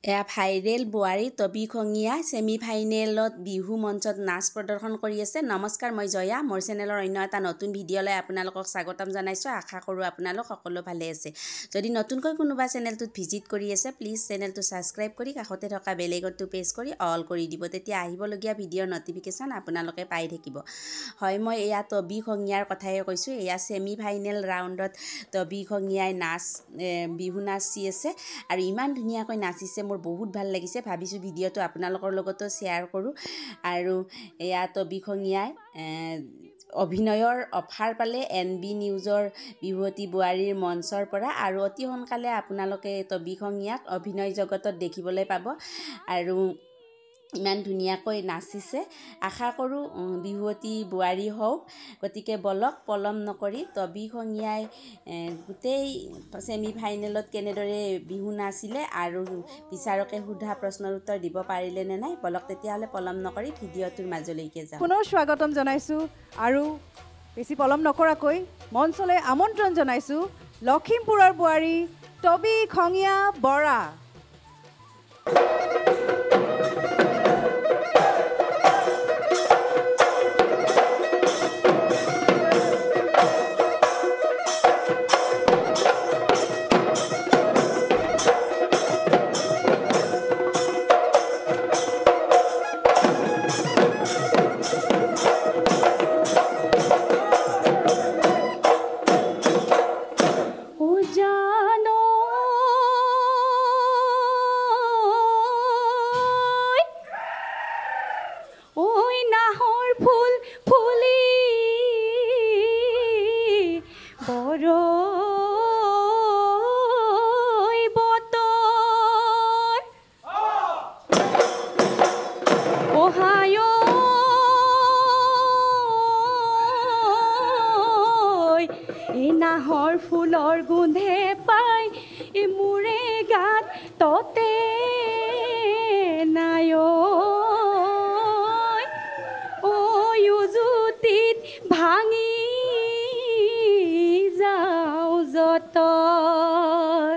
এয়া ভাইৰেল বোৱাৰী তবি খঙীয়া ছেমি ফাইনেলত বিহু মঞ্চত নাচ প্ৰদৰ্শন কৰি আছে। নমস্কাৰ, মই জয়া। মোৰ চেনেলৰ অন্য এটা নতুন ভিডিঅ'লৈ আপোনালোকক স্বাগতম জনাইছোঁ। আশা কৰোঁ আপোনালোক সকলো ভালে আছে। যদি নতুনকৈ কোনোবা চেনেলটোত ভিজিট কৰি আছে, প্লিজ চেনেলটো ছাবস্ক্ৰাইব কৰি কাষতে থকা বেল আইকনটো প্ৰেছ কৰি অল কৰি দিব। তেতিয়া আহিবলগীয়া ভিডিঅ'ৰ নটিফিকেশ্যন আপোনালোকে পাই থাকিব। হয়, মই এয়া তবি খঙীয়াৰ কথাই কৈছোঁ। এয়া ছেমি ফাইনেল ৰাউণ্ডত তবি খঙীয়াই বিহু নাচি আছে আৰু ইমান ধুনীয়াকৈ নাচিছে। মোৰ বহুত ভাল লাগিছে। ভাবিছোঁ ভিডিঅ'টো আপোনালোকৰ লগতো শ্বেয়াৰ কৰোঁ। আৰু এয়া তবি খঙীয়াই অভিনয়ৰ অফাৰ পালে NB নিউজৰ বিহুৱতী বোৱাৰীৰ মঞ্চৰ পৰা, আৰু অতি সোনকালে আপোনালোকে তবি খঙীয়াক অভিনয় জগতত দেখিবলৈ পাব। আৰু ইমান ধুনীয়াকৈ নাচিছে। আশা কৰোঁ বিহুৱতী বোৱাৰী হওক। গতিকে বলক পলম নকৰি তবি খঙীয়াই গোটেই ছেমি ফাইনেলত কেনেদৰে বিহু নাচিলে আৰু বিচাৰকে সোধা প্ৰশ্নৰ উত্তৰ দিব পাৰিলে নে নাই, বলক তেতিয়াহ'লে পলম নকৰি ভিডিঅ'টোৰ মাজলৈকে যাওঁ। পুনৰ স্বাগতম জনাইছোঁ আৰু বেছি পলম নকৰাকৈ মঞ্চলৈ আমন্ত্ৰণ জনাইছোঁ লখিমপুৰৰ বোৱাৰী তবি খঙীয়া বৰা। নাহৰ ফুলৰ গোন্ধে পাই মোৰে গাত ততে নাই উজুতিত ভাঙি যাওঁ যতৰ।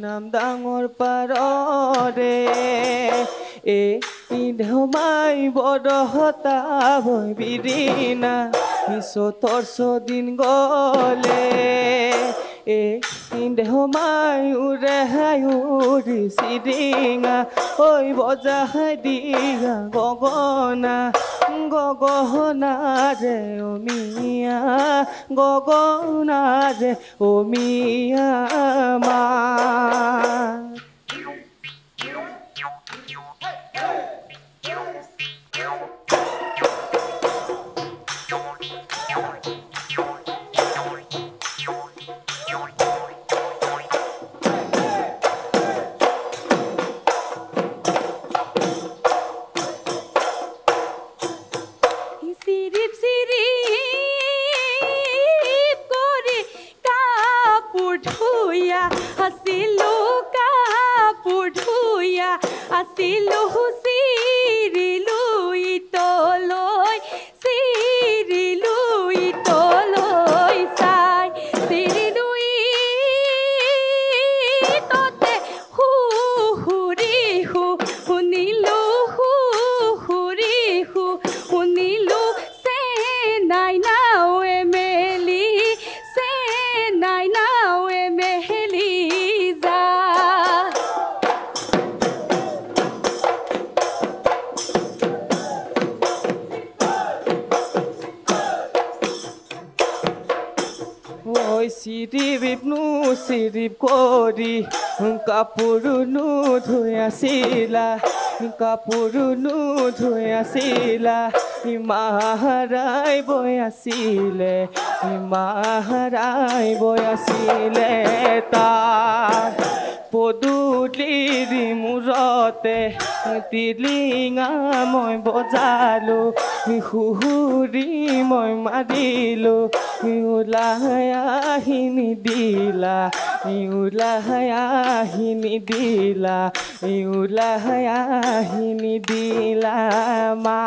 নাম ডাঙৰ পাৰৰে ধমাই বৰহতা ভৈ বিৰিনা চতৰ দিন গলে ধমাই উৰেহাই উৰি চিৰিঙা ঐ বজাই দিয়া গগনা গগনাৰে অমিয়া গগনাৰে অমিয়া মা। আছিলো চিৰিলো ইতলৈ চিৰিলো ইতলৈ চাই চিৰিলো ইততে হুহুৰি শুনিলো হুহুৰি শুনিলো চে নাই নাৱে মেলি চে নাই নাৱে মেলি যা। চিৰিপ চিৰিপ কৰি কাপোৰ ধুই আছিলা কাপোৰ ধুই আছিলা মাহাৰাই বৈ আছিলে মাহাৰাই বৈ আছিলে তাৰ পদূলিৰ মূৰতে টিলিঙা মই বজালো সুহুৰি মই মাৰিলো ওলাই আহি নিদিলা ওলাই আহি নিদিলা ওলাই আহি নিদিলা মা।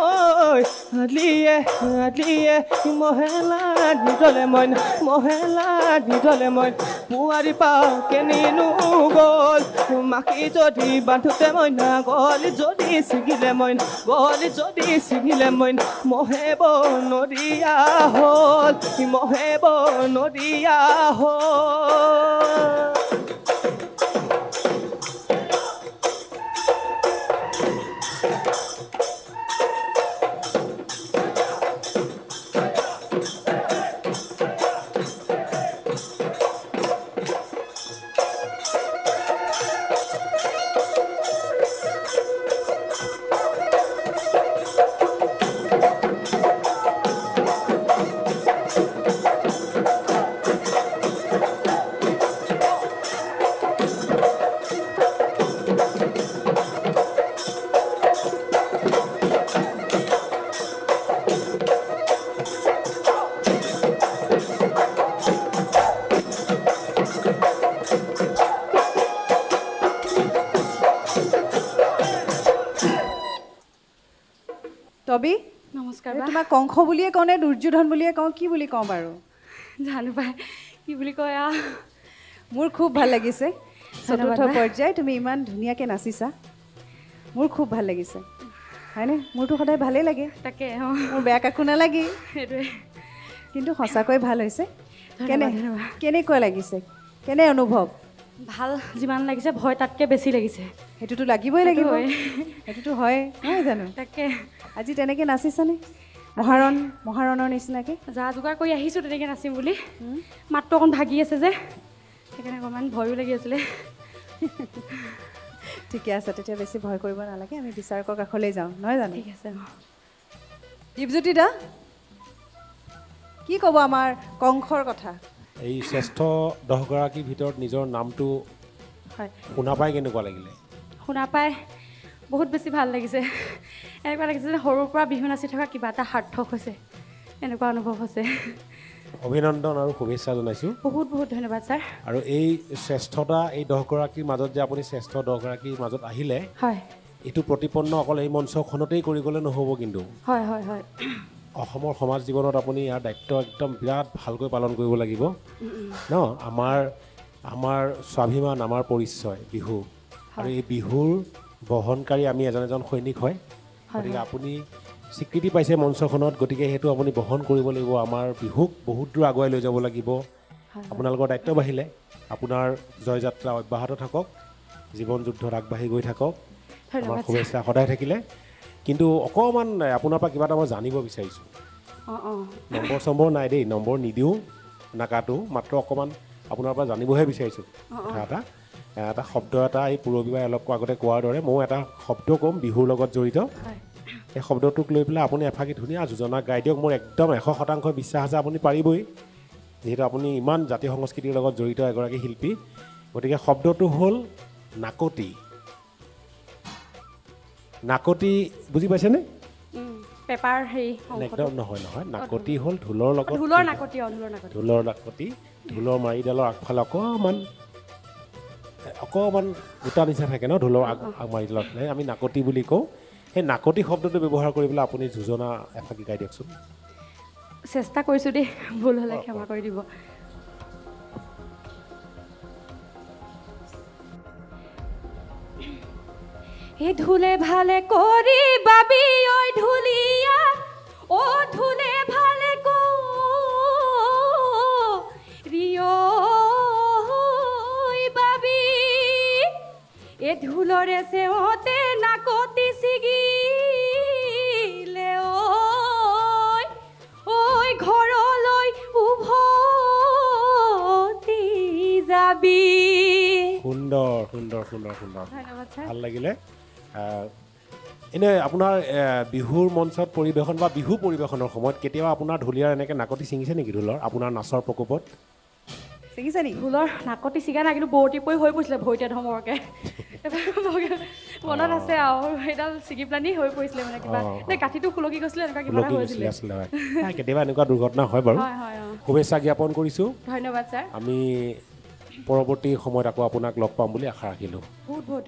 ঐ আলিয়ে আলিয়ে মহেলা নিদলে মইন মহেলা নিদলে মইন পুৱাৰী পাওঁ কেনিনো গ'ল মাখি যদি বান্ধোতে মইনা গলি যদি ছিগিলে মইন গলি যদি ছিগিলে মইন মহেব নদীয়া হ'ল মহেব নদীয়া হ'ল টবি নমস্কাৰ এই তোমাক কংস বুলিয়ে কওঁ নে দুৰ্যোধন বুলিয়ে কওঁ কি বুলি কওঁ বাৰু জানো পাই কি বুলি কয় মোৰ খুব ভাল লাগিছে চতুৰ্থ পৰ্যায় তুমি ইমান ধুনীয়াকৈ নাচিছা মোৰ খুব ভাল লাগিছে হয়নে মোৰতো সদায় ভালেই লাগে তাকে মোৰ বেয়া কাকো নালাগে সেইটোৱে কিন্তু সঁচাকৈ ভাল হৈছে কেনেকুৱা লাগিছে কেনে অনুভৱ ভাল যিমান লাগিছে ভয় তাতকৈ বেছি লাগিছে সেইটোতো লাগিবই লাগিব সেইটোতো হয় নহয় জানো তাকে আজি তেনেকৈ নাচিছানে মহাৰণৰ নিচিনাকৈ যা যোগাৰ কৰি আহিছোঁ তেনেকৈ নাচিম বুলি মাতটো অকণ ভাগি আছে যে সেইকাৰণে অকণমান ভয়ো লাগি আছিলে ঠিকে আছে তেতিয়া বেছি ভয় কৰিব নালাগে আমি বিচাৰকৰ কাষলৈ যাওঁ নহয় জানো ঠিক আছে দীপজ্যোতি দা কি ক'ব আমাৰ কংসৰ কথা এই শ্ৰেষ্ঠ 10 গৰাকীৰ ভিতৰত নিজৰ নামটো হয় শুনা পাই কেনেকুৱা লাগিলে শুনা পাই বহুত বেছি ভাল লাগিছে এনেকুৱা লাগিছে যে সৰুৰ পৰা বিহু নাচি থকা কিবা এটা সাৰ্থক হৈছে এনেকুৱা অনুভৱ হৈছে অভিনন্দন আৰু শুভেচ্ছা জনাইছোঁ বহুত বহুত ধন্যবাদ ছাৰ আৰু এই শ্ৰেষ্ঠতা এই 10 গৰাকীৰ মাজত যে আপুনি শ্ৰেষ্ঠ 10 গৰাকীৰ মাজত আহিলে হয় এইটো প্ৰতিপন্ন অকল এই মঞ্চখনতেই কৰি গ'লে নহ'ব কিন্তু হয় হয় হয় অসমৰ সমাজ জীৱনত আপুনি ইয়াৰ দায়িত্ব একদম বিৰাট ভালকৈ পালন কৰিব লাগিব ন আমাৰ স্বাভিমান আমাৰ পৰিচয় বিহু আৰু এই বিহুৰ বহনকাৰী আমি এজন এজন সৈনিক হয় গতিকে আপুনি স্বীকৃতি পাইছে মঞ্চখনত গতিকে সেইটো আপুনি বহন কৰিব লাগিব আমাৰ বিহুক বহুত দূৰ আগুৱাই লৈ যাব লাগিব আপোনালোকৰ দায়িত্ব বাঢ়িলে আপোনাৰ জয়যাত্ৰা অব্যাহত থাকক জীৱন যুদ্ধত আগবাঢ়ি গৈ থাকক আমাৰ শুভেচ্ছা সদায় থাকিলে কিন্তু অকণমান আপোনাৰ পৰা কিবা এটা মই জানিব বিচাৰিছোঁ নম্বৰ নাই দেই নম্বৰ নিদিওঁ নাকাটো মাত্ৰ অকণমান আপোনাৰ পৰা জানিবহে বিচাৰিছোঁ কথা এটা শব্দ এটা এই পূৰবীবাই অলপ আগতে কোৱাৰ দৰে ময়ো এটা শব্দ ক'ম বিহুৰ লগত জড়িত এই শব্দটোক লৈ পেলাই আপুনি এফাকি ধুনীয়া যোজনা গাই দিয়ক মোৰ একদম 100% বিশ্বাস আছে আপুনি পাৰিবই যিহেতু আপুনি ইমান জাতি সংস্কৃতিৰ লগত জড়িত এগৰাকী শিল্পী গতিকে শব্দটো হ'ল নাকতি নাকতি বুজি পাইছেনে পেপাৰ হেৰি একদম নহয় নাকতি হ'ল ঢোলৰ লগত ঢোলৰ নাকতি ঢোলৰ মাৰিডালৰ আগফালে অকণমান গোটা নিচিনা থাকে ন ঢোলৰ মাৰিডালত আমি নাকতি বুলি কওঁ সেই নাকতি শব্দটো ব্যৱহাৰ কৰি পেলাই আপুনি যোজনা এফাকি গাই দিয়কচোন চেষ্টা কৰিছোঁ দেই ভুল হ'লে ক্ষমা কৰি দিব এই ঢোলে ভালে কৰি বাবি ঐ ঢুলিয়া ও ঢোলে ভালে কৰি বাবি এ ঢোলৰে চেওঁতে নাকতি ছিগিলে ঐ ঘৰলৈ উভতি যাবি সুন্দৰ ধন্যবাদ ছাৰ ভাল লাগিলে এনে আপোনাৰ বিহুৰ মঞ্চত পৰিৱেশন বা বিহু পৰিৱেশনৰ সময়ত কেতিয়াবা আপোনাৰ ঢুলীয়াৰ এনেকৈ নাকতি ছিঙিছে নেকি ঢোলৰ আপোনাৰ নাচৰ প্ৰকোপত ছিঙিছে নেকি ঢোলৰ নাকতি ছিগা নাই কিন্তু বৰতি পৰি হৈ পৰিছিলে ভৰিতে ধমৰকৈ মনত আছে আৰু সেইডাল ছিগি পেলানি হৈ পৰিছিলে মানে কিবা গাঁঠিটো খুলকি গৈছিলে এনেকুৱা কিবা এটা হৈছিলে কেতিয়াবা এনেকুৱা দুৰ্ঘটনা হয় বাৰু শুভেচ্ছা জ্ঞাপন কৰিছোঁ ধন্যবাদ ছাৰ আমি পৰৱৰ্তী সময়ত আকৌ আপোনাক লগ পাম বুলি আশা ৰাখিলোঁ বহুত বহুত